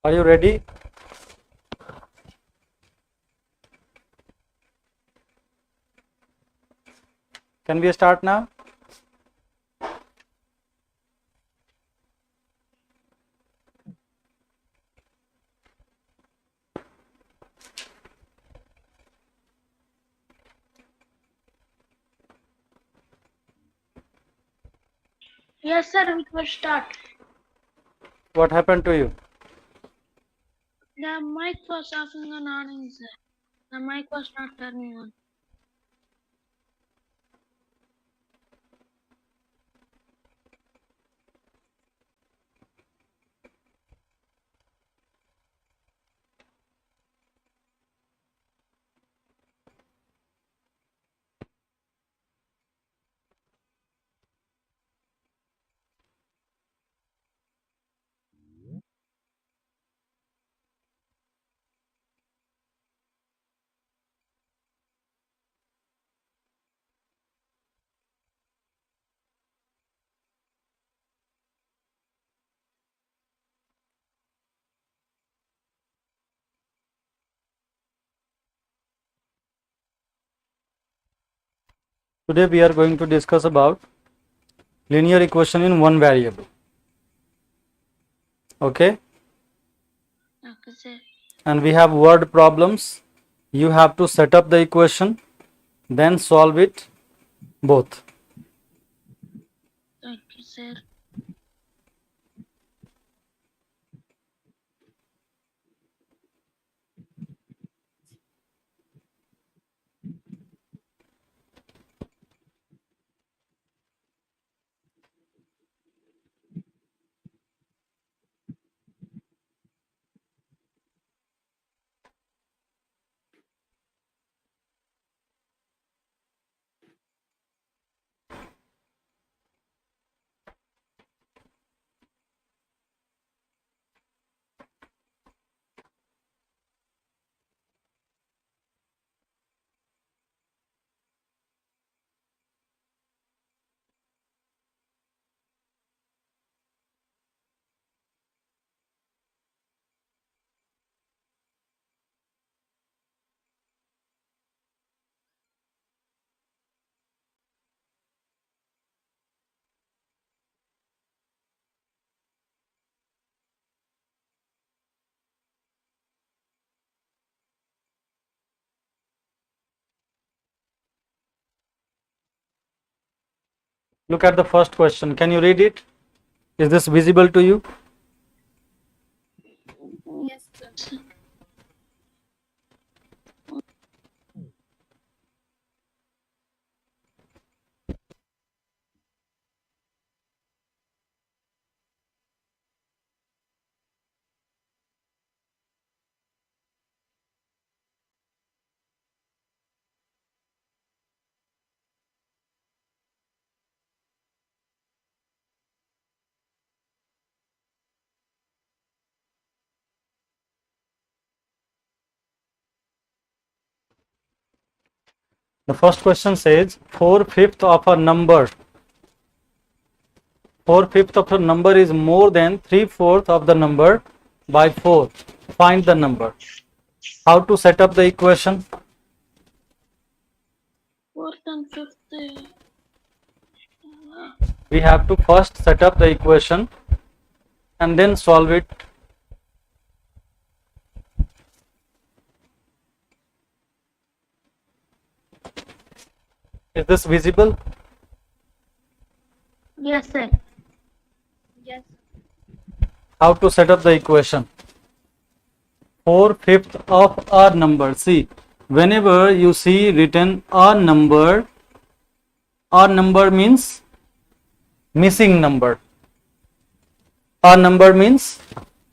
Are you ready? Can we start now? Yes, sir, we will start. What happened to you? The mic was off and on, sir. The mic was not turning on. Today we are going to discuss about linear equation in one variable. Okay? Okay, sir. And we have word problems. You have to set up the equation, then solve it both. Thank you, sir. Look at the first question. Can you read it? Is this visible to you? Yes, sir. The first question says 4/5 of a number. 4/5 of a number is more than 3/4 of the number by 4. Find the number. How to set up the equation? Fourth and fifth. We have to first set up the equation and then solve it. Is this visible? Yes, sir. Yes. How to set up the equation? 4/5 of a number. See, whenever you see written a number means missing number. A number means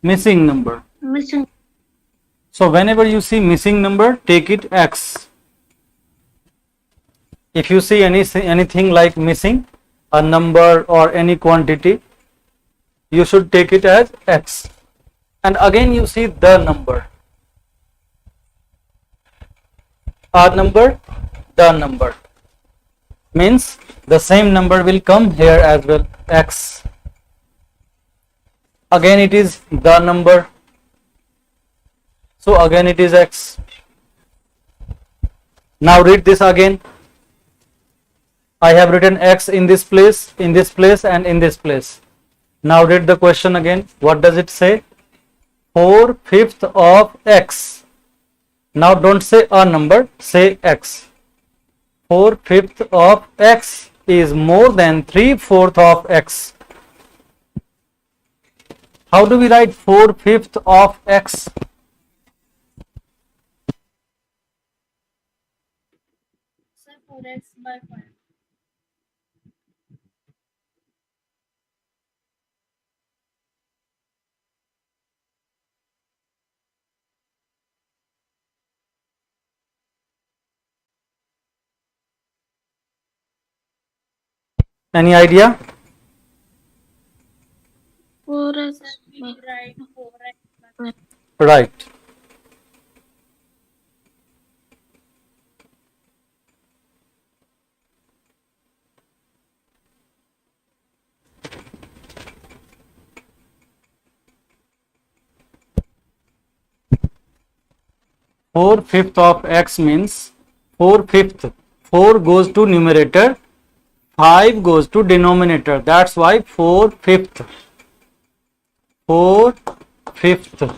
missing number. Missing. So whenever you see missing number, take it x. If you see anything like missing, a number or any quantity, you should take it as x. And again you see the number. A number, the number. Means the same number will come here as well, x. Again it is the number. So again it is x. Now read this again. I have written x in this place, and in this place. Now read the question again. What does it say? 4/5 of x. Now don't say a number, say x. 4/5 of x is more than 3/4 of x. How do we write 4/5 of x? Sir, 4x by 5. Any idea? 4x by 5. Right. Four-fifth of x means 4/5. 4 goes to numerator, 5 goes to denominator. That's why 4/5. 4/5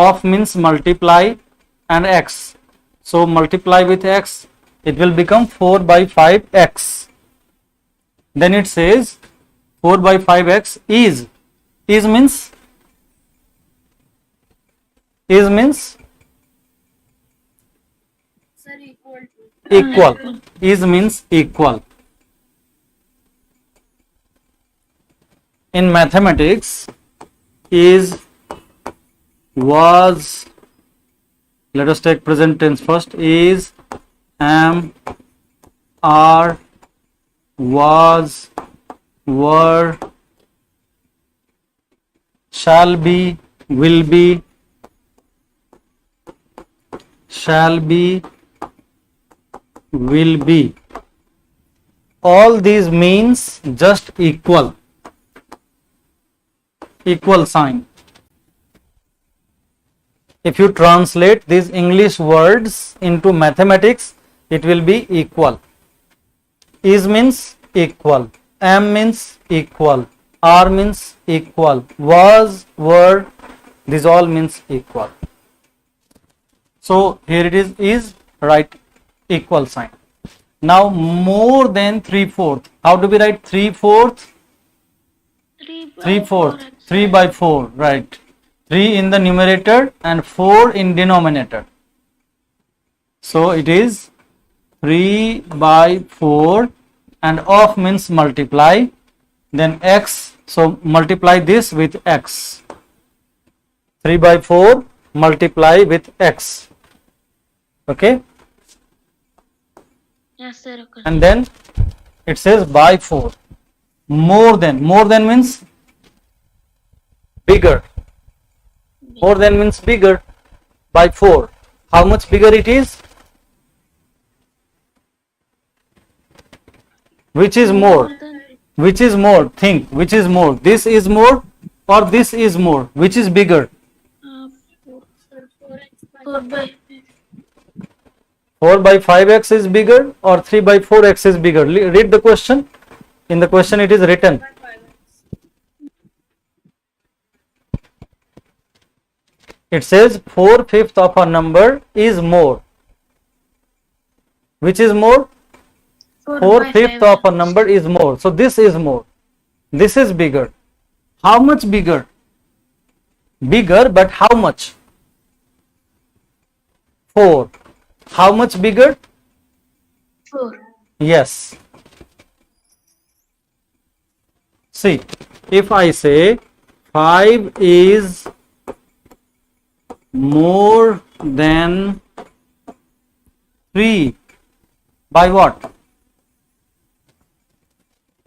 of means multiply and x. So multiply with x, it will become 4/5x. Then it says 4/5x is means Sir, equal to. equal. Is means equal. In mathematics, is, was, let us take present tense first. Is, am, are, was, were, shall be, will be, shall be, will be. All these means just equal. Equal sign. If you translate these English words into mathematics, it will be equal. Is means equal. Am means equal. Are means equal. Was, were, these all means equal. So here it is right, equal sign. Now more than 3/4. How do we write 3/4? 3/4. 3/4, right. 3 in the numerator and 4 in denominator. So it is 3/4, and of means multiply, then x. So multiply this with x. 3/4 multiply with x. Okay. Yes, sir. And then it says by 4. More than means bigger. More than means bigger. By 4. How much bigger it is? Which is more? Which is more? Think. Which is more? This is more or this is more? Which is bigger? 4 by 4/5x is bigger or 3/4x is bigger? Read the question. In the question it is written. It says 4/5 of a number is more. Which is more? 4/5 of a number is more. So this is more. This is bigger. How much bigger? Bigger, but how much? 4. How much bigger? 4. Yes. See, if I say 5 is more than 3, by what?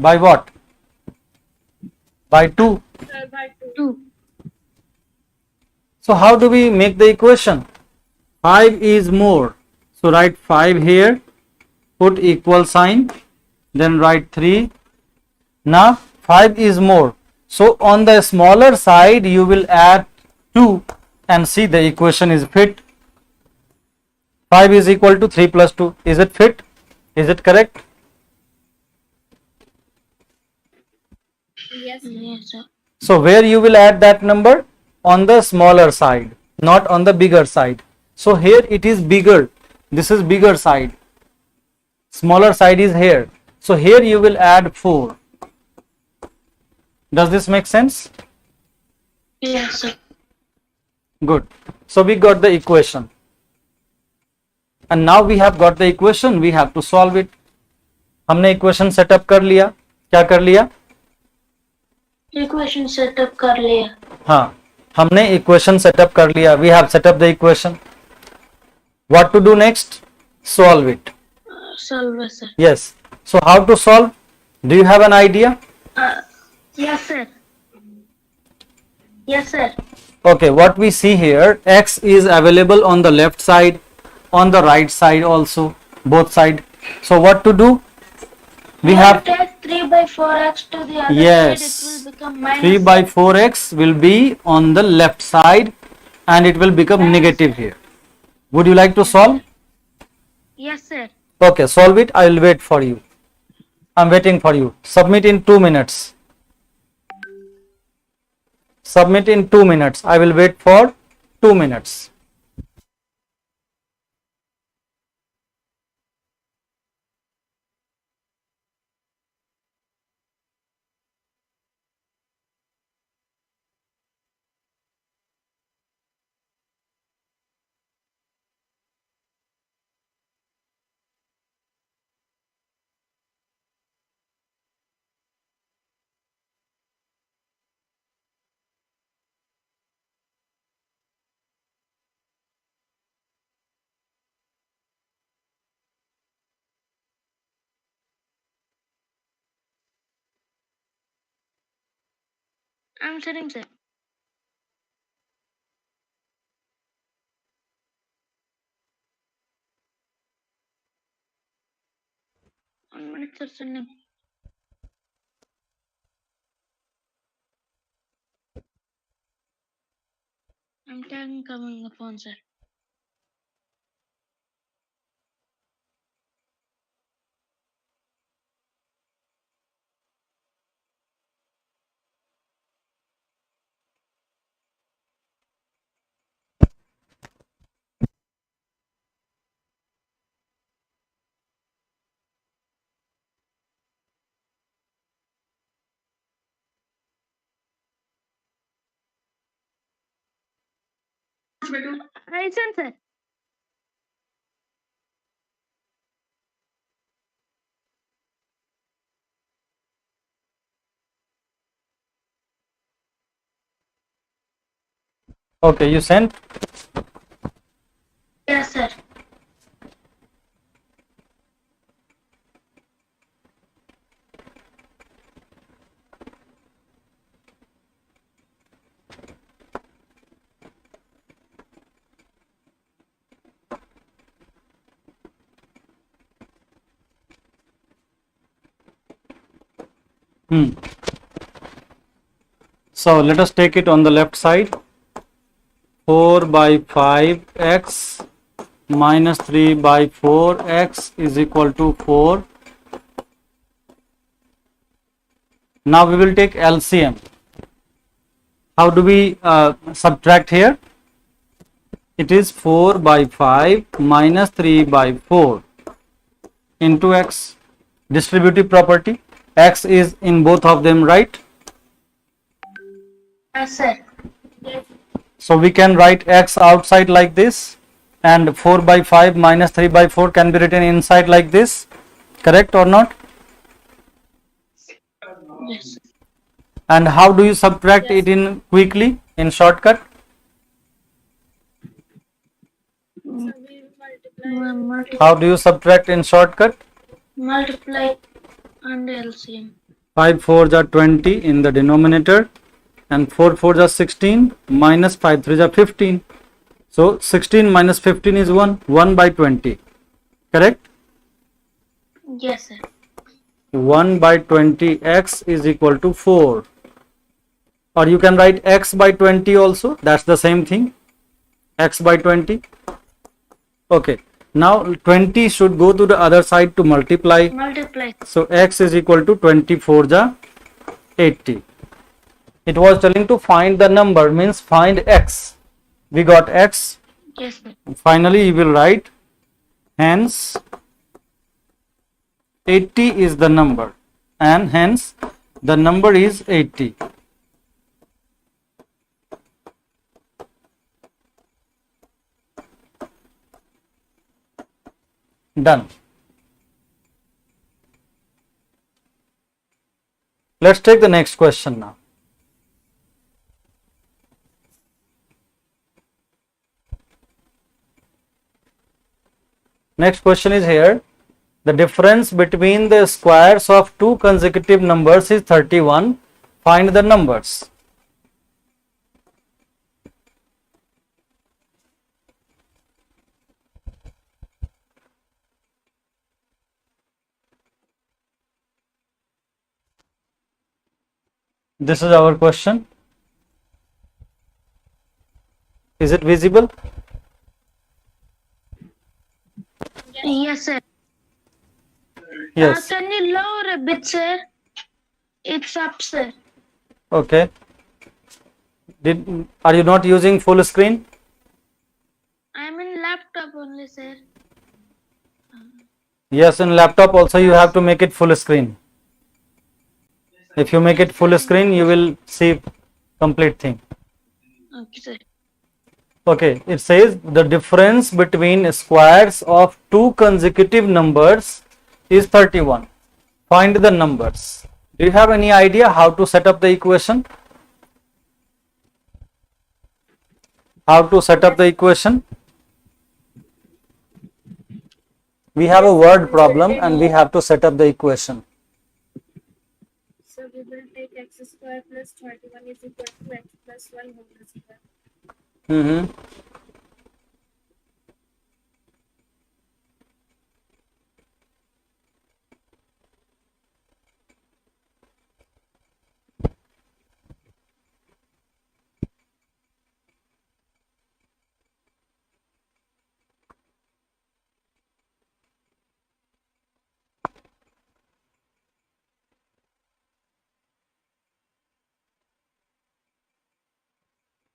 By what? By 2. By 2. So how do we make the equation? 5 is more. So write 5 here, put equal sign, then write 3. Now 5 is more. So on the smaller side you will add 2 and see the equation is fit. 5 is equal to 3 plus 2. Is it fit? Is it correct? Yes, sir. So where you will add that number? On the smaller side, not on the bigger side. So here it is bigger. This is bigger side. Smaller side is here. So here you will add 4. Does this make sense? Yes, sir. Good. So we got the equation. And now we have got the equation, we have to solve it. हमने equation setup कर लिया. क्या कर लिया? Equation setup कर लिया. हाँ, हमने equation setup कर लिया. We have set up the equation. What to do next? Solve it. Solve, sir. Yes. So how to solve? Do you have an idea? Yes, sir. Yes, sir. Okay, what we see here, x is available on the left side, on the right side also, both side. So what to do? We have take 3 by 4x to the other Yes. side. It will become minus. 3 by 4x will be on the left side and it will become negative here. Would you like to solve? Yes, sir. Okay, solve it. I will wait for you. I'm waiting for you. Submit in 2 minutes. Submit in 2 minutes. I will wait for 2 minutes. I'm sitting, sir. One minute, sir. Sending. I'm tagging coming the phone, sir. I sent, sir. Okay, you sent? Yes, sir. So let us take it on the left side. 4 by 5x minus 3 by 4x is equal to 4. Now we will take LCM. How do we subtract here? It is 4 by 5 minus 3 by 4 into x. Distributive property. X is in both of them, right? Yes, sir. So we can write x outside like this, and 4 by 5 minus 3 by 4 can be written inside like this. Correct or not? Yes. And how do you subtract it in quickly, in shortcut? How do you subtract in shortcut? Multiply and LCM. 5 4s are 20 in the denominator, and 4 4s are 16, minus 5 3s are 15. So 16 minus 15 is 1 by 20. Correct? Yes, sir. 1 by 20x is equal to 4. Or you can write x by 20 also, that's the same thing. x by 20. Okay, now 20 should go to the other side to multiply. So x is equal to 24 ja 80. It was telling to find the number, means find x. We got x. Yes, sir. Finally, you will write, hence 80 is the number, and hence the number is 80. Done. Let's take the next question now. Next question is here. The difference between the squares of two consecutive numbers is 31. Find the numbers. This is our question. Is it visible? Yes, sir. Yes. Can you lower a bit, sir? It's up, sir. Okay. Are you not using full screen? I'm in laptop only, sir. Yes, in laptop also you have to make it full screen. If you make it full screen, you will see complete thing. Okay, sir. Okay, it says the difference between squares of two consecutive numbers is 31. Find the numbers. Do you have any idea how to set up the equation? How to set up the equation? We have a word problem and we have to set up the equation. So we will take x square plus 31 is equal to x plus 1 whole square.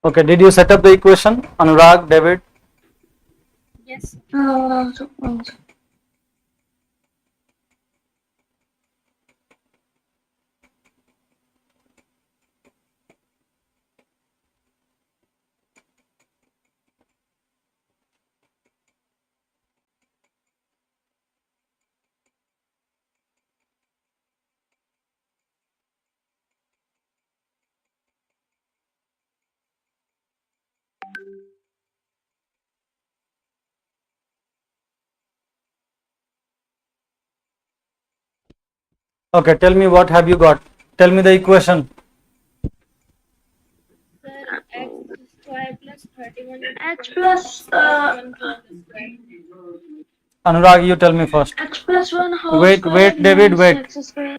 Okay, did you set up the equation? Anurag, David? Yes. Okay, tell me what have you got? Tell me the equation. Sir, x square plus 31 is X equal to plus 1 whole square. Anurag, you tell me first. x plus 1 whole Wait, square David, minus wait. x square.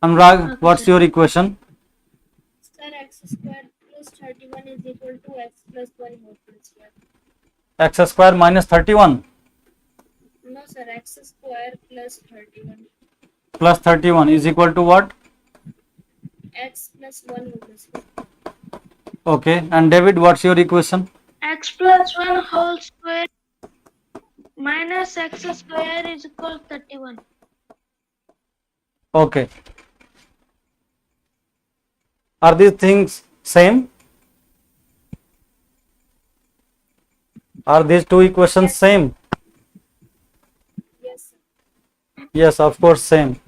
Anurag, Okay, what's sir. your equation? Sir, x square plus 31 is equal to x plus 1 whole square. X square minus 31 No, sir, x square plus 31. plus 31 is equal to what? X plus 1 whole square. Okay, and David, what's your equation? X plus 1 whole square minus x square is equal to 31. Okay. Are these things same? Are these two equations same? Yes, sir. Yes, of course, same.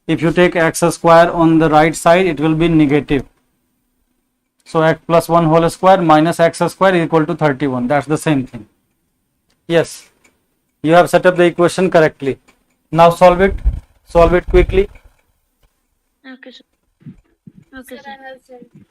If you take x square on the right side, it will be negative. So x plus 1 whole square minus x square is equal to 31. That's the same thing. Yes, you have set up the equation correctly. Now solve it. Solve it quickly. Okay, sir. Okay, Sir, sir. I have some.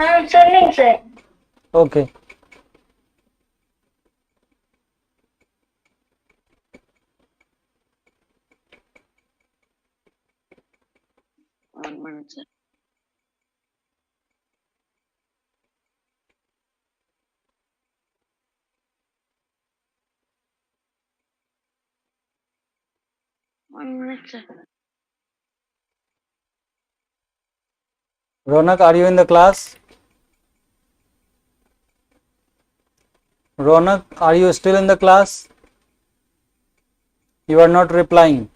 I'm sending, sir. Okay. One minute, sir. One minute, sir. Ronak, are you in the class? Ronak, are you still in the class? You are not replying.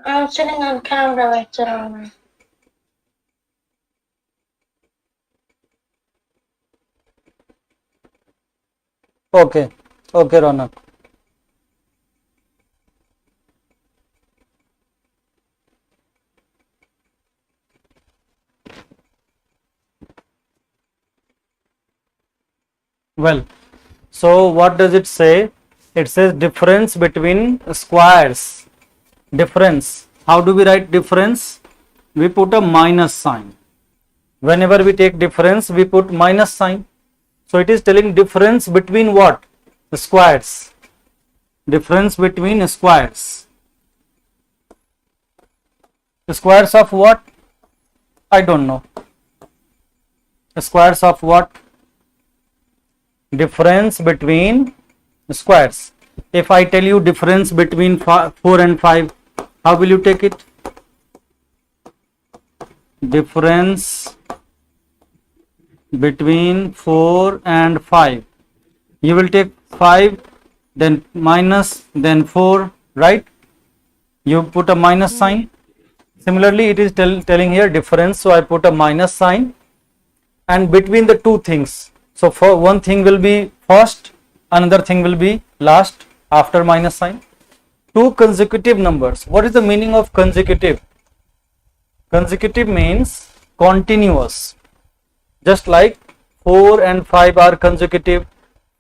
I'm sitting on camera right, sir. Okay. Okay, Ronak. Well, so what does it say? It says difference between squares. Difference. How do we write difference? We put a minus sign. Whenever we take difference, we put minus sign. So it is telling difference between what? Squares. Difference between squares. Squares of what? I don't know. Squares of what? Difference between squares. If I tell you difference between 4 and 5, how will you take it? Difference between 4 and 5. You will take 5, then minus, then 4, right? You put a minus sign. Similarly, it is telling here difference, so I put a minus sign. And between the two things, so for one thing will be first, another thing will be last after minus sign. Two consecutive numbers. What is the meaning of consecutive? Consecutive means continuous. Just like 4 and 5 are consecutive,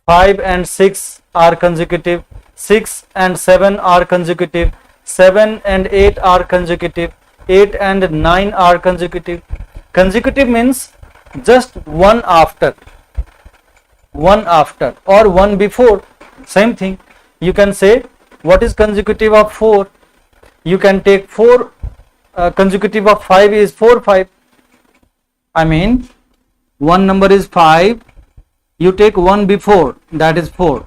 5 and 6 are consecutive, 6 and 7 are consecutive, 7 and 8 are consecutive, 8 and 9 are consecutive. Consecutive means just one after or one before. Same thing. You can say what is consecutive of 4? You can take 4 consecutive of 5 is 4 5. I mean one number is 5, you take one before, that is 4.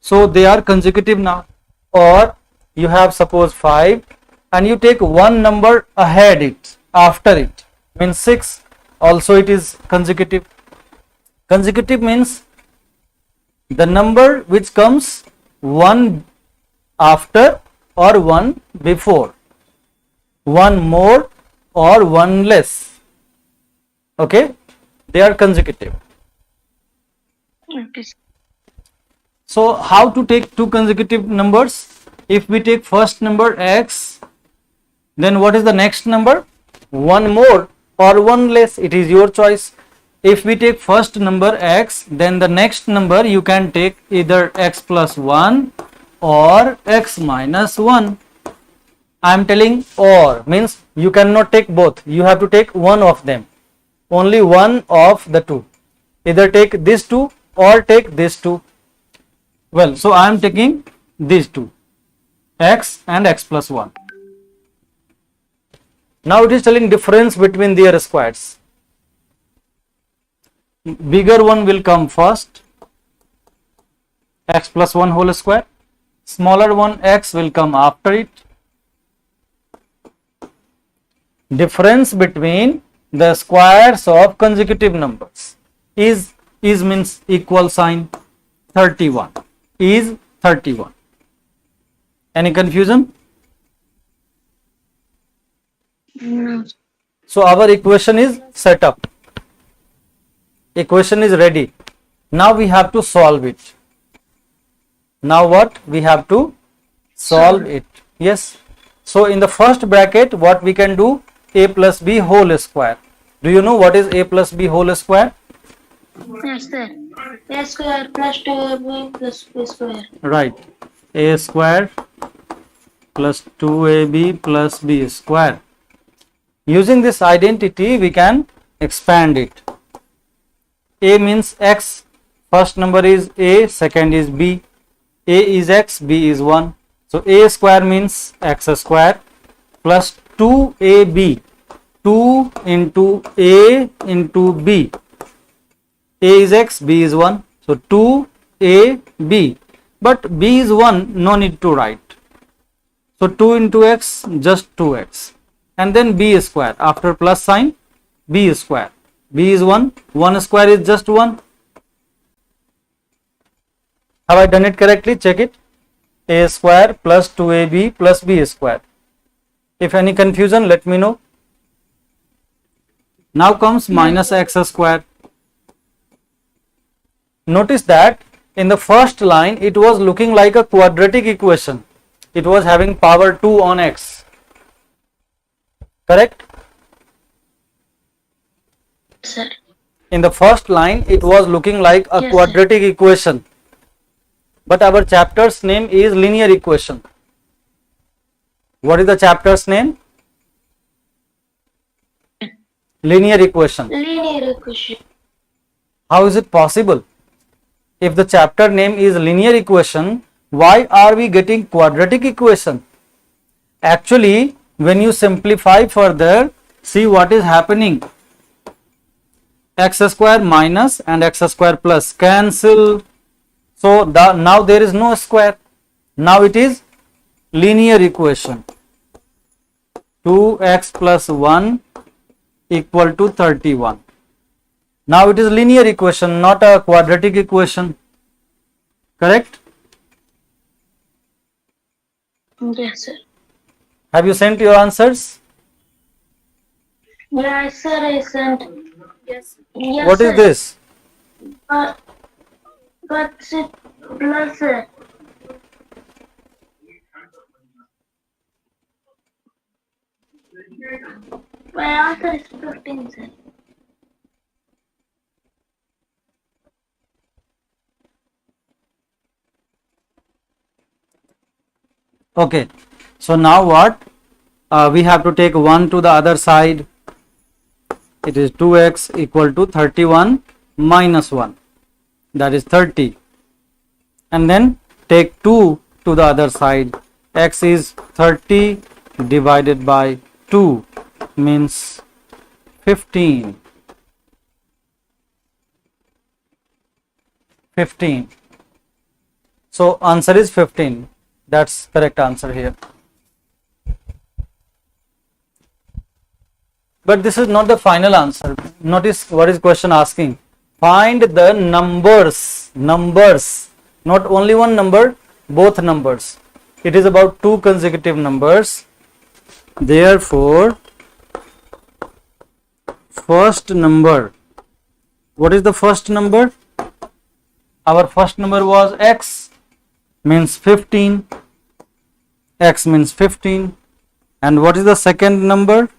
So they are consecutive now. Or you have suppose 5 and you take one number ahead it, after it, means 6, also it is consecutive. Consecutive means the number which comes one after or one before, one more or one less. Okay, they are consecutive. Okay. So how to take two consecutive numbers? If we take first number x, then what is the next number? One more or one less, it is your choice. If we take first number x, then the next number you can take either x plus 1 or x minus 1. I am telling or, means you cannot take both, you have to take one of them, only one of the two. Either take these two or take these two. Well, so I am taking these two, x and x plus 1. Now it is telling difference between their squares. Bigger one will come first, x plus 1 whole square. Smaller one, x, will come after it. Difference between the squares of consecutive numbers is means equal sign 31, is 31. Any confusion? No. So our equation is set up. Equation is ready. Now we have to solve it. Now what? We have to solve it. Yes. So in the first bracket, what we can do? A plus b whole square. Do you know what is a plus b whole square? Yes, sir. A square plus 2ab plus b square. Right. A square plus 2ab plus b square. Using this identity, we can expand it. A means x, first number is a, second is b. A is x, b is 1. So a square means x square plus 2ab. 2 into a into b. A is x, b is 1. So 2ab. But b is 1, no need to write. So 2 into x, just 2x. And then b square. After plus sign, b square. B is 1. 1 square is just 1. Have I done it correctly? Check it. A square plus 2ab plus b square. If any confusion, let me know. Now comes minus x square. Notice that in the first line, it was looking like a quadratic equation. It was having power 2 on x. Correct? Sir. In the first line, it was looking like a Yes, quadratic equation. But our chapter's name is linear equation. What is the chapter's name? Linear equation. Linear equation. How is it possible? If the chapter name is linear equation, why are we getting quadratic equation? Actually, when you simplify further, see what is happening. X square minus and x square plus cancel. So now there is no square. Now it is linear equation. 2x plus 1 equal to 31. Now it is linear equation, not a quadratic equation. Correct? Yes, sir. Have you sent your answers? Yes, sir, I sent. Yes. Yes, What sir. is this? But it plus, sir. My answer is 15, sir. Okay. So now what? We have to take 1 to the other side. It is 2x equal to 31 minus 1. That is 30. And then take 2 to the other side. X is 30 divided by 2 means 15. 15. So answer is 15. That's correct answer here. But this is not the final answer. Notice what is question asking. Find the numbers. Numbers. Not only one number, both numbers. It is about 2 consecutive numbers. Therefore, first number. What is the first number? Our first number was x, means 15. X means 15. And what is the second number?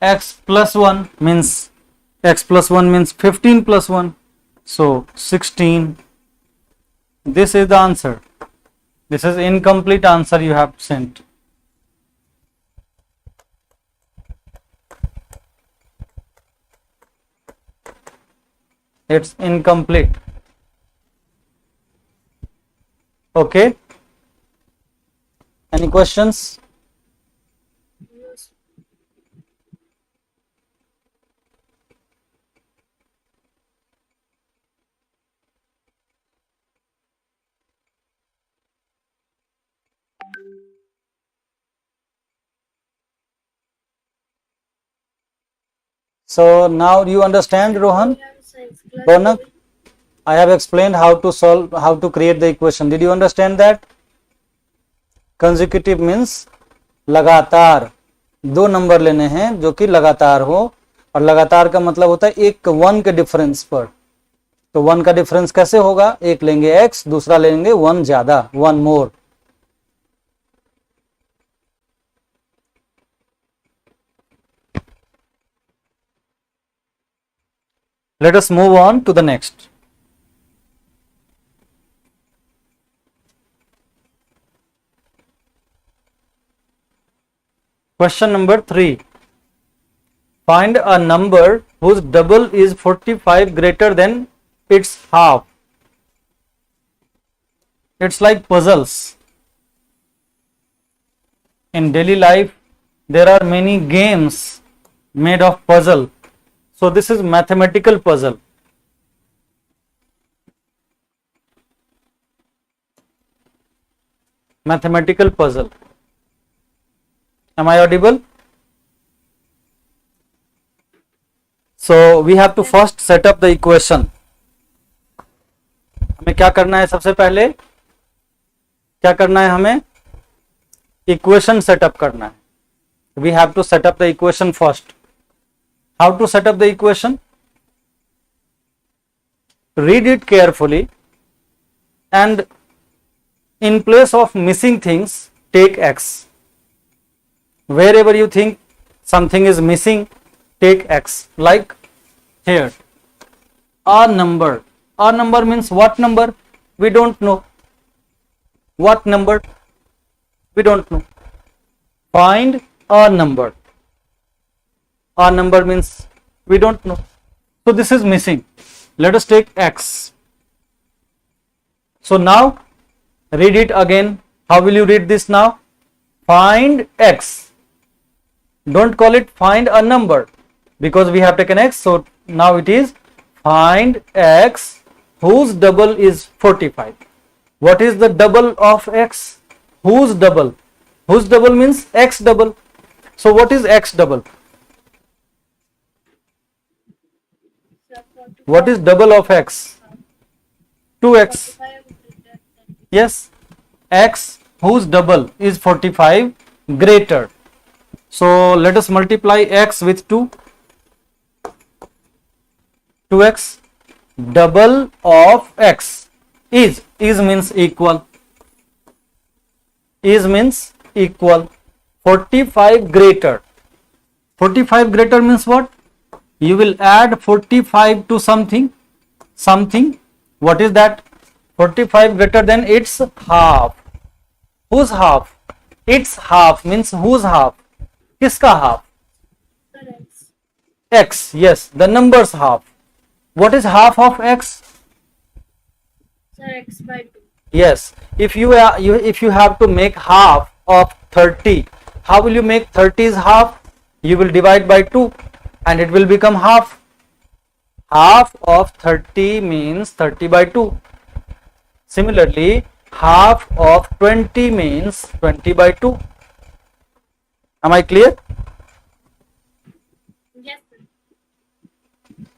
X plus 1 means x plus 1 means 15 plus 1. So 16. This is the answer. This is incomplete answer you have sent. It's incomplete. Okay. Any questions? Yes. So now you understand, Rohan? We have science class. Ronak, I have explained how to solve, how to create the equation. Did you understand that? Consecutive means लगातार 2 number लेने हैं जो कि लगातार हो, और लगातार का मतलब होता है एक 1 के डिफरेंस पर. तो 1 का डिफरेंस कैसे होगा? एक लेंगे x, दूसरा लेंगे 1 ज्यादा, 1 मोर. Let us move on to the next. Question number 3. Find a number whose double is 45 greater than its half. It's like puzzles. In daily life, there are many games made of puzzle. So this is mathematical puzzle. Mathematical puzzle. Am I audible? So we have to first set up the equation. हमें क्या करना है? सबसे पहले क्या करना है? हमें इक्वेशन सेटअप करना है. We have to set up the equation first. How to set up the equation? Read it carefully and in place of missing things, take X. Wherever you think something is missing, take X. Like here, a number. A number means what number? We don't know. What number? We don't know. Find a number. A number means we don't know. So this is missing. Let us take X. So now read it again. How will you read this now? Find X. Don't call it find a number because we have taken X. So now it is find X whose double is 45. What is the double of X? Whose double? Whose double means X double. So what is X double? What is double of X? 2X. 45 greater than Yes. X whose double is 45 greater. So let us multiply X with 2. 2X. Double of X is means equal. Is means equal. 45 greater. 45 greater means what? You will add 45 to something. Something. What is that? 45 greater than its half. Whose half? Its half means whose half? Kiska half? Sir, X. X. Yes, the number's half. What is half of X? Sir, X by 2. Yes. If you have to make half of 30, how will you make 30's half? You will divide by 2 and it will become half. Half of 30 means 30 by 2. Similarly, half of 20 means 20 by 2. Am I clear? Yes, sir.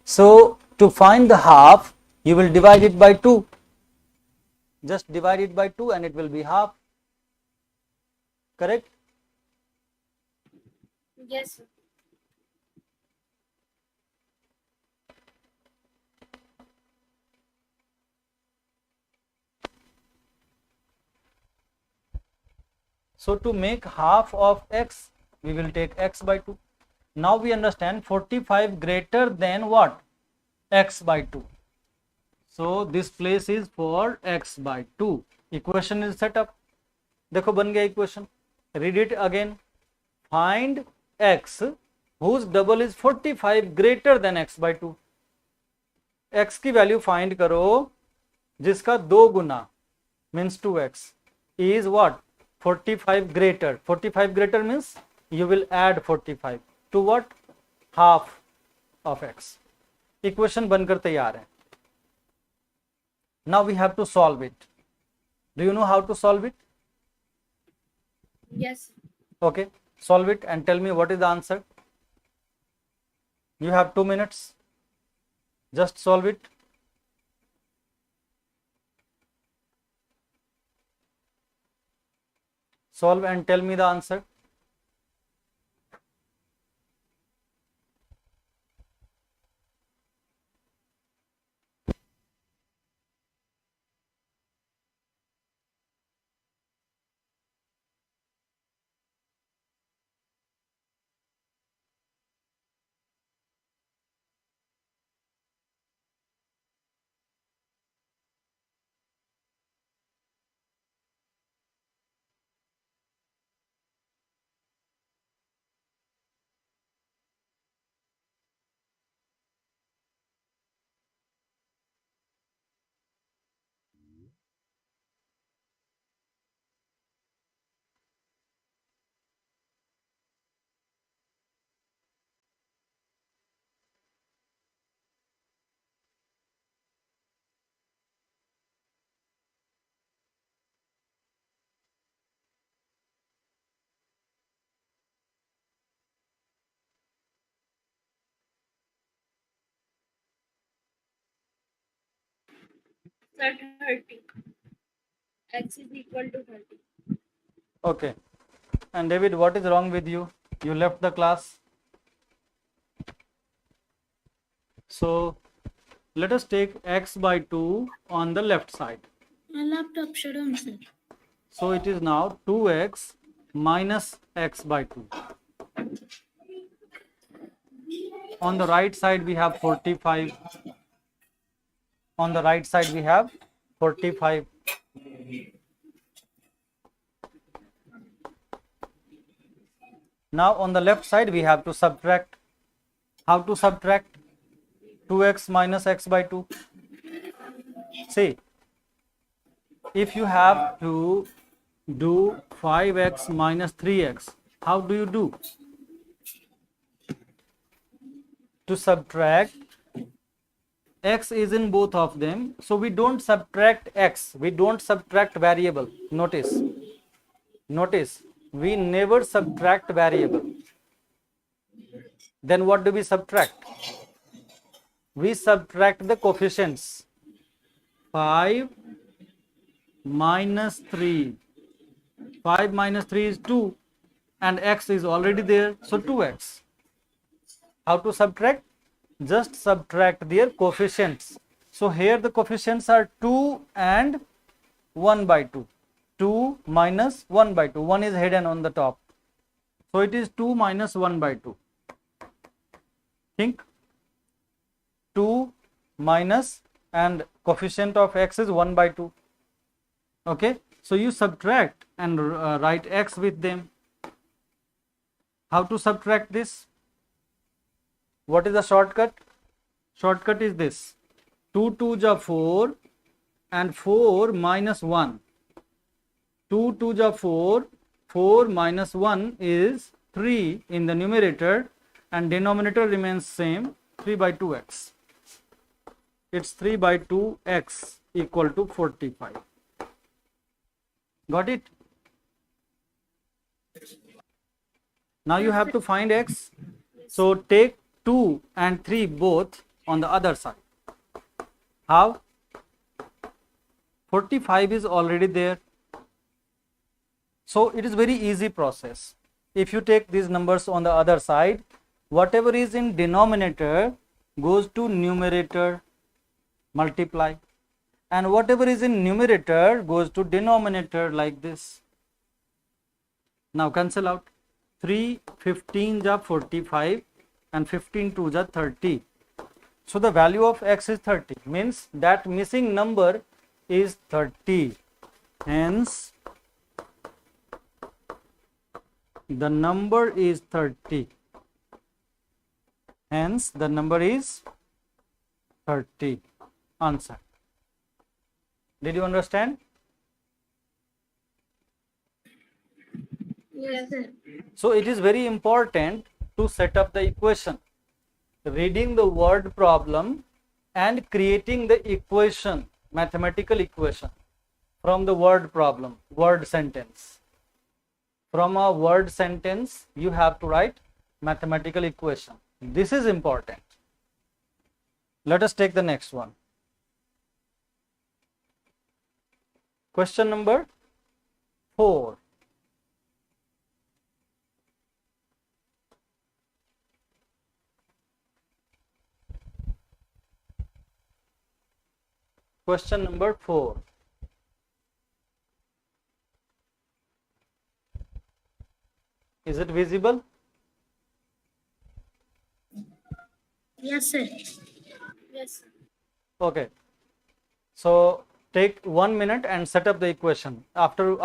So, to find the half, you will divide it by 2. Just divide it by 2 and it will be half. Correct? Yes, sir. So to make half of X, we will take X by 2. Now we understand 45 greater than what? X by 2. So this place is for X by 2. Equation is set up. देखो बन गया equation. Read it again. Find X whose double is 45 greater than X by 2. X की value find करो जिसका 2 गुना means 2X is what? 45 greater. 45 greater means you will add 45 to what? Half of X. Equation बनकर तैयार है. Now we have to solve it. Do you know how to solve it? Yes, sir. Okay, solve it and tell me what is the answer. You have 2 minutes. Just solve it. Solve and tell me the answer. Sir, 30. X is equal to 30. Okay. And David, what is wrong with you? You left the class. So let us take x by 2 on the left side. My laptop shut down, sir. So it is now 2x minus x by 2. On the right side we have 45. On the right side we have 45. Now on the left side we have to subtract. How to subtract 2x minus x by 2? See, if you have to do 5x minus 3x, how do you do? To subtract, x is in both of them, so we don't subtract x, we don't subtract variable. Notice, we never subtract variable. Then what do we subtract? We subtract the coefficients. 5 minus 3. 5 minus 3 is 2 and x is already there, so 2x. How to subtract? Just subtract their coefficients. So here the coefficients are 2 and 1 by 2. 2 minus 1 by 2. 1 is hidden on the top. So it is 2 minus 1 by 2. Think 2 minus and coefficient of x is 1 by 2. Okay. So you subtract and write x with them. How to subtract this? What is the shortcut? Shortcut is this. 2 2s are 4 and 4 minus 1. 2 2s are 4. 4 minus 1 is 3 in the numerator and denominator remains same, 3 by 2x. It's 3 by 2x equal to 45. Got it? Now you have to find x. So take 2 and 3 both on the other side. How? 45 is already there. So it is very easy process. If you take these numbers on the other side, whatever is in denominator goes to numerator, multiply, and whatever is in numerator goes to denominator like this. Now cancel out. 3 15s are 45 and 15 2s are 30. So the value of x is 30, means that missing number is 30. Hence the number is 30. Hence the number is 30. Answer. Did you understand? Yes, sir. So it is very important to set up the equation. Reading the word problem and creating the equation, mathematical equation from the word problem, word sentence. From a word sentence, you have to write mathematical equation. This is important. Let us take the next one. Question number 4. Question number 4. Is it visible? Yes, sir. Yes, sir. Okay. So take 1 minute and set up the equation. After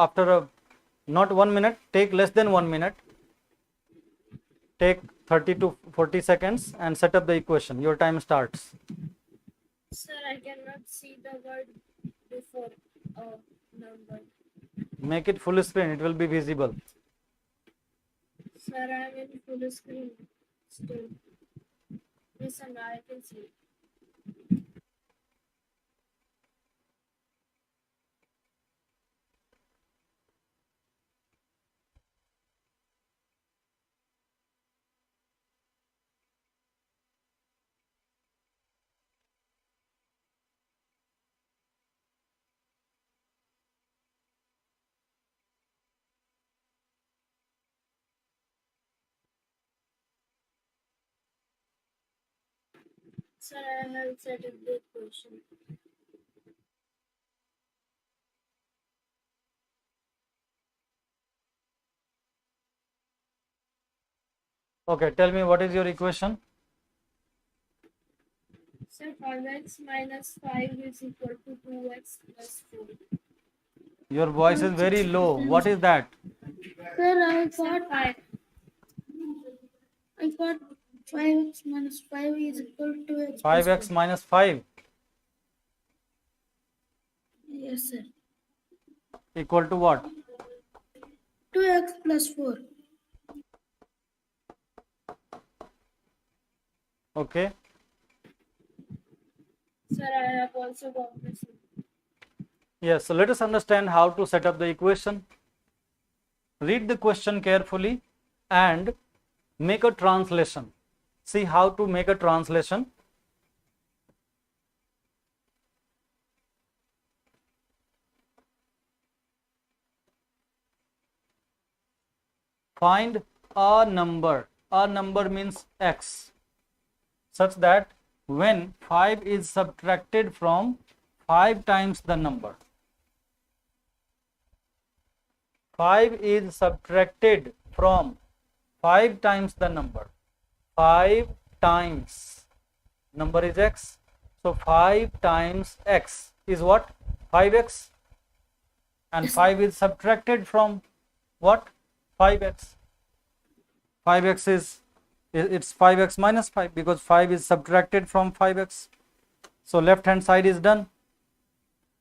not 1 minute, take less than 1 minute. Take 30 to 40 seconds and set up the equation. Your time starts. Sir, I cannot see the word before number. Make it full screen, it will be visible. Sir, I am in full screen still. Yes, sir, now I can see. Sir, I have set a good question. Okay, tell me what is your equation? Sir, 5x minus 5 is equal to 2x plus 4. Your voice is very low. What is that? Sir, I got 5x minus 5 is equal to x plus 5x 4. minus 5 Yes, sir. equal to what? 2x plus 4. Okay. Sir, I have also got this. Yes, so let us understand how to set up the equation. Read the question carefully and make a translation. See how to make a translation. Find a number. A number means x, such that when 5 is subtracted from 5 times the number, 5 is subtracted from 5 times the number, 5 times number is x, so 5 times x is what? 5x, and 5 is subtracted from what? 5x. 5x is, it's 5x minus 5 because 5 is subtracted from 5x. So left hand side is done.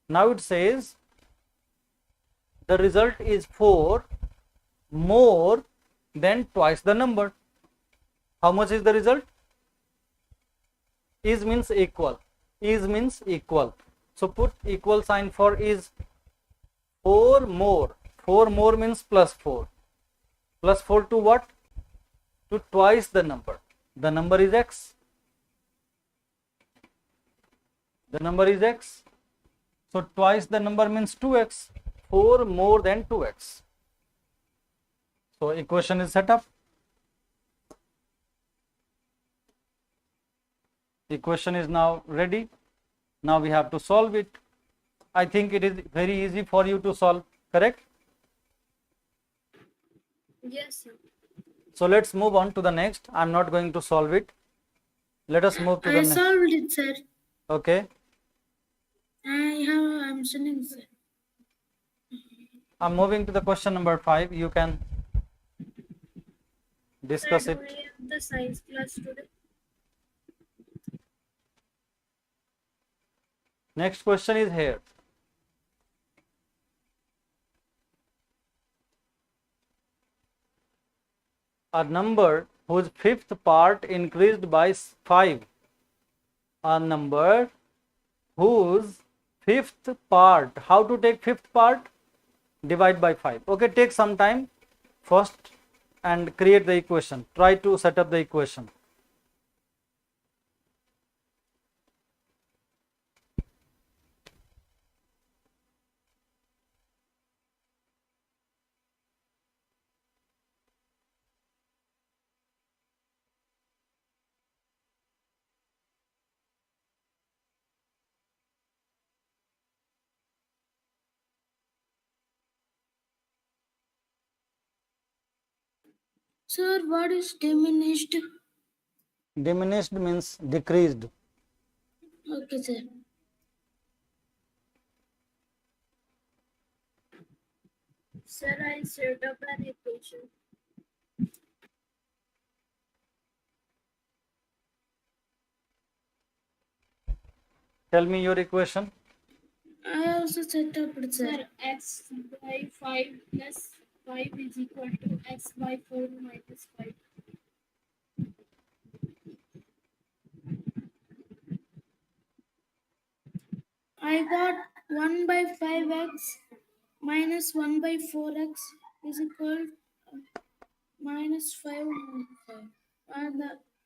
Now it says the result is 4 more than twice the number. How much is the result? Is means equal. Is means equal. So put equal sign for is. 4 more. 4 more means plus 4. Plus 4 to what? To twice the number. The number is x. The number is x. So twice the number means 2x. 4 more than 2x. So equation is set up. Equation is now ready. Now we have to solve it. I think it is very easy for you to solve, correct? Yes, sir. So let's move on to the next. I'm not going to solve it. Let us move to the I next. solved it, sir. Okay. I'm sending, sir. I'm moving to the question number 5. You can discuss Sir, it. do we have the science class today? Next question is here. A number whose fifth part increased by 5. A number whose fifth part. How to take fifth part? Divide by 5. Okay, take some time first and create the equation. Try to set up the equation. Sir, what is diminished? Diminished means decreased. Okay, sir. Sir, I set up an equation. Tell me your equation. I also set up it, sir. Sir, x by 5 plus 5 is equal to x by 4 minus 5. I got 1 by 5x minus 1 by 4x is equal minus 5 minus 5. And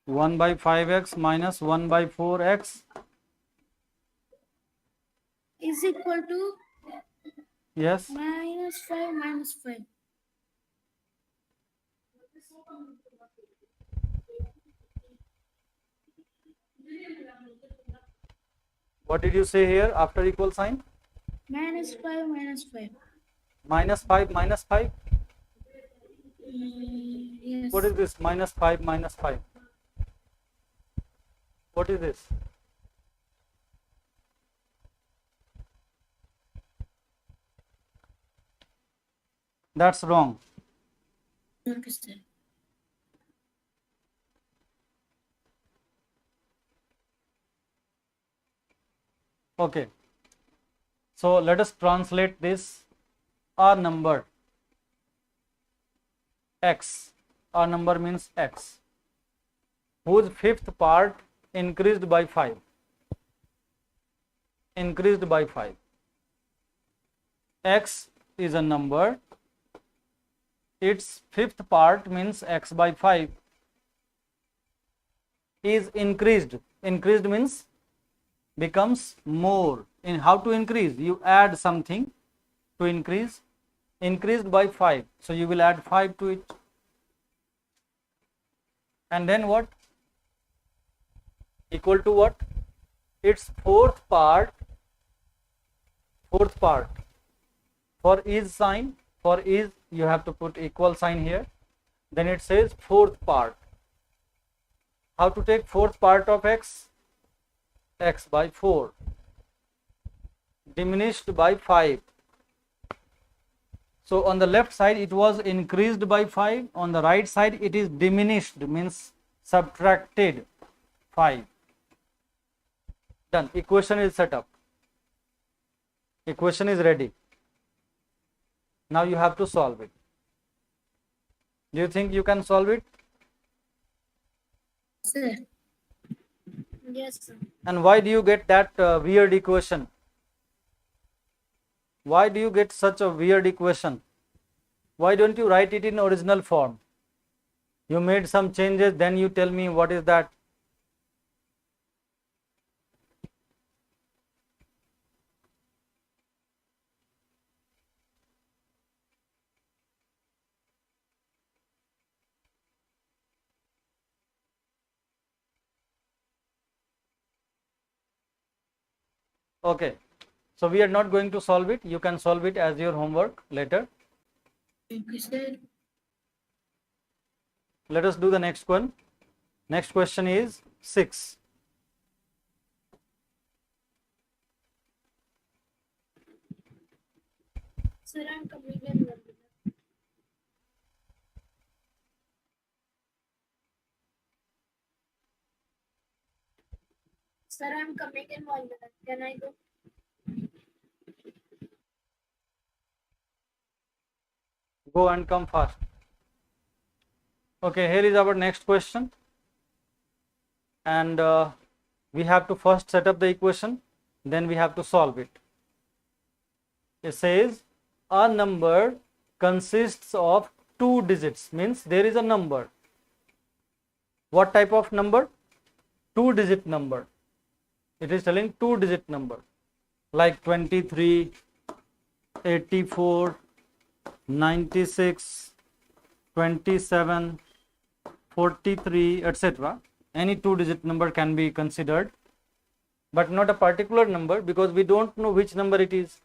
1 by 5x minus 1 by 4x. is equal to Yes. minus 5 minus 5. What did you say here after equal sign? minus 5 minus 5. Minus 5 minus 5. Yes. What is this? Minus 5 minus 5. What is this? That's wrong. Okay, sir. Okay. So let us translate this. A number x. A number means x, whose fifth part increased by 5. Increased by 5. X is a number. Its fifth part means x by 5 is increased. Increased means becomes more. In how to increase? You add something to increase. Increased by 5. So you will add 5 to it. And then what? Equal to what? Its fourth part. Fourth part. For is sign. For is you have to put equal sign here. Then it says fourth part. How to take fourth part of x? X by 4. Diminished by 5. So on the left side it was increased by 5. On the right side it is diminished, means subtracted 5. Done. Equation is set up. Equation is ready. Now you have to solve it. Do you think you can solve it? Sir. Yes, sir. And why do you get that weird equation? Why do you get such a weird equation? Why don't you write it in original form? You made some changes, then you tell me what is that. Okay, so we are not going to solve it. You can solve it as your homework later. Okay, sir. Let us do the next one. Next question is 6. Sir, I'm coming in 1 minute. Sir, I'm coming in 1 minute. Can I go? Go and come fast. Okay, here is our next question. And we have to first set up the equation, then we have to solve it. It says a number consists of 2 digits, means there is a number. What type of number? 2-digit number. It is telling 2-digit number like 23, 84, 96, 27, 43, etc. Any 2-digit number can be considered, but not a particular number because we don't know which number it is.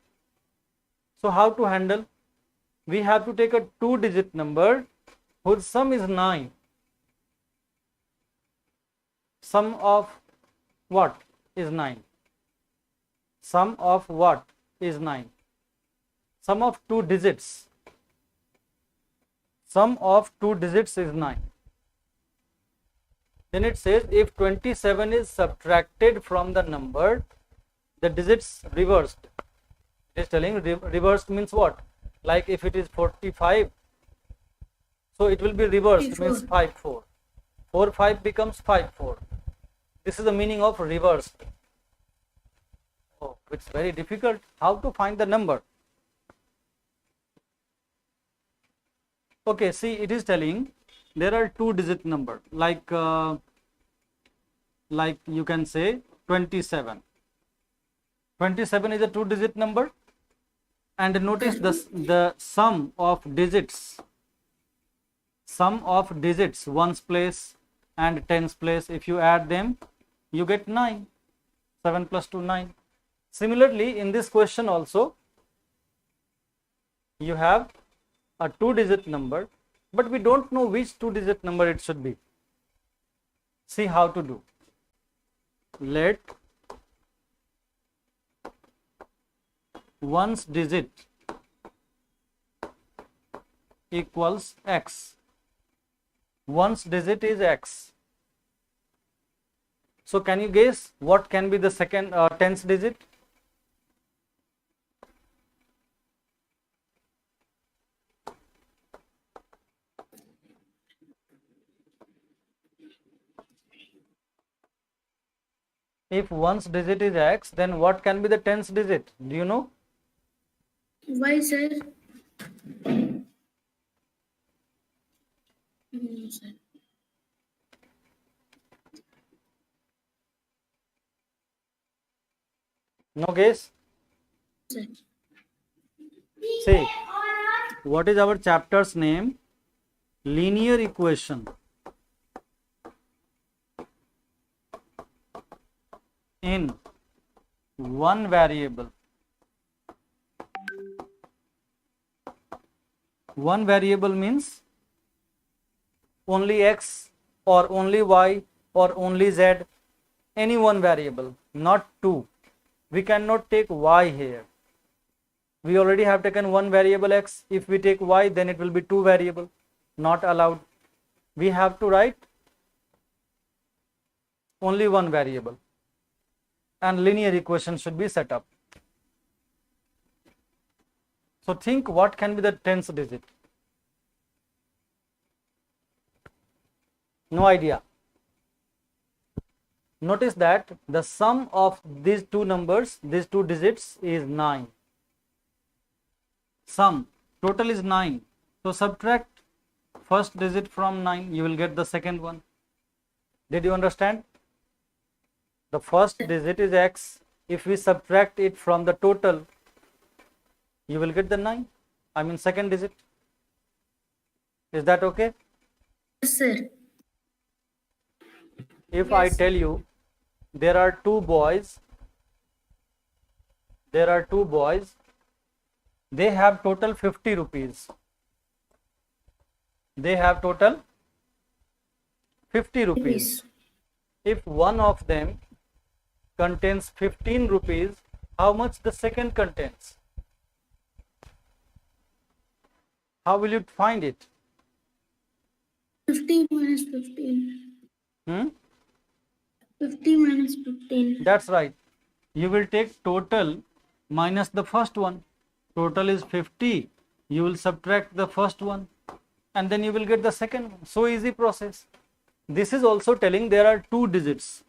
So how to handle? We have to take a 2-digit number whose sum is 9. Sum of what is 9? Sum of what is 9? Sum of 2 digits. Sum of 2 digits is 9. Then it says if 27 is subtracted from the number, the digits reversed. It is telling reversed means what? Like if it is 45, so it will be reversed, means 5 4. 4 5 becomes 5 4. This is the meaning of reversed. Oh, it's very difficult. How to find the number? Okay, see, it is telling there are 2-digit number like you can say 27. 27 is a 2-digit number, and notice the sum of digits. Sum of digits, ones place and tens place, if you add them, you get 9. 7 plus 2, 9. Similarly, in this question also, you have a 2-digit number, but we don't know which 2-digit number it should be. See how to do. Let one's digit equals x. One's digit is x. So can you guess what can be the second tens digit? If one's digit is x, then what can be the tens digit? Do you know? Why, sir? No, sir. No guess? Sir. See, what is our chapter's name? Linear equation in one variable. One variable means only x or only y or only z, any one variable, not two. We cannot take y here. We already have taken one variable x. If we take y, then it will be two variable. Not allowed. We have to write only one variable. And linear equation should be set up. So think what can be the tens digit? No idea. Notice that the sum of these two numbers, these two digits is 9. Sum, total is 9. So subtract first digit from 9, you will get the second one. Did you understand? The first digit is x. If we subtract it from the total, you will get the 9. I mean second digit. Is that okay? Yes, sir. If I tell you there are two boys, they have total 50 rupees. They have total 50 rupees. If one of them contains 15 rupees, how much the second contains? How will you find it? 50 minus 15. 50 minus 15. That's right. You will take total minus the first one. Total is 50. You will subtract the first one and then you will get the second one. So easy process. This is also telling there are two digits.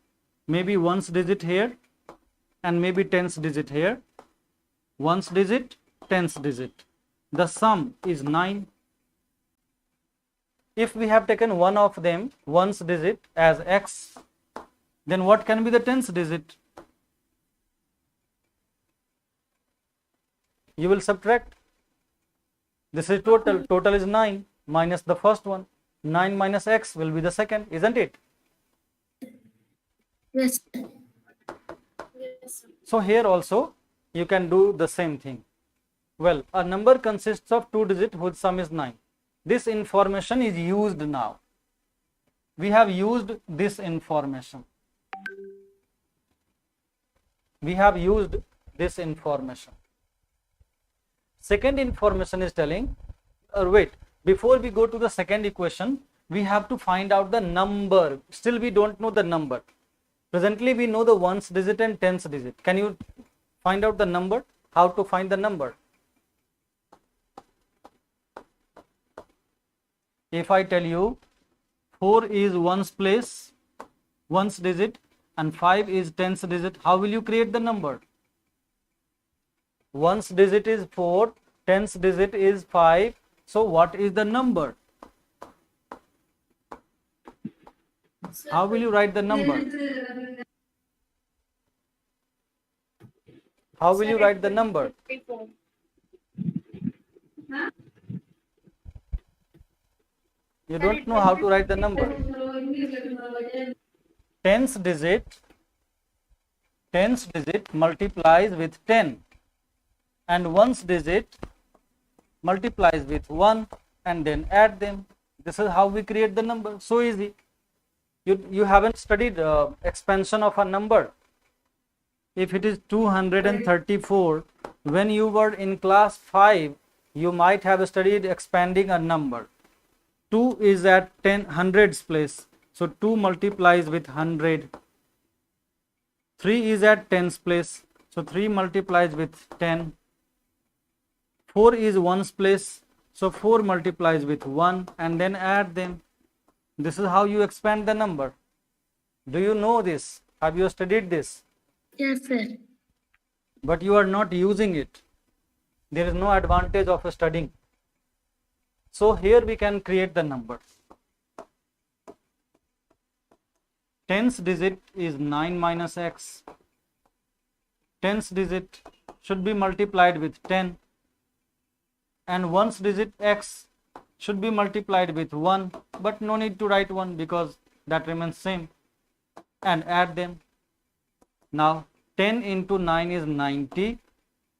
Maybe one's digit here and maybe tens digit here. One's digit, tens digit. The sum is 9. If we have taken one of them, one's digit as x, then what can be the tens digit? You will subtract. This is total. Total is 9 minus the first one. 9 minus x will be the second, isn't it? Yes. Yes. So here also you can do the same thing. Well, a number consists of two digits whose sum is 9. This information is used now. We have used this information. We have used this information. Second information is telling, wait, before we go to the second equation, we have to find out the number. Still we don't know the number. Presently we know the ones digit and tens digit. Can you find out the number? How to find the number? If I tell you 4 is ones place, ones digit, and 5 is tens digit, how will you create the number? Ones digit is 4, tens digit is 5. So what is the number? How will you write the number? How will you write the number? 54. You don't know how to write the number. Tens digit tens digit multiplies with 10 and ones digit multiplies with 1 and then add them. This is how we create the number. So easy. You haven't studied expansion of a number. If it is 234, when you were in class 5, you might have studied expanding a number. 2 is at 10 hundreds place. So 2 multiplies with 100. 3 is at tens place. So 3 multiplies with 10. 4 is ones place. So 4 multiplies with 1 and then add them. This is how you expand the number. Do you know this? Have you studied this? Yes, sir. But you are not using it. There is no advantage of studying. So here we can create the number. Tens digit is 9 minus x. Tens digit should be multiplied with 10. And ones digit x should be multiplied with 1. But no need to write 1 because that remains same. And add them. Now 10 into 9 is 90.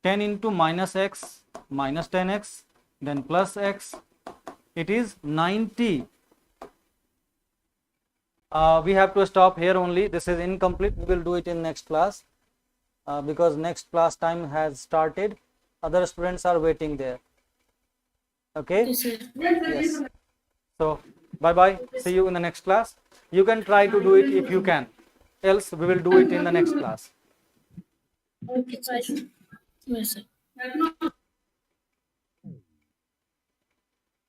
10 into minus x minus 10x then plus x. It is 90. We have to stop here only. This is incomplete. We will do it in next class because next class time has started. Other students are waiting there. Okay? Yes, sir. Yes. So bye bye. See you in the next class. You can try to do it if you can. Else we will do it in the next class. Okay, bye. Yes, sir.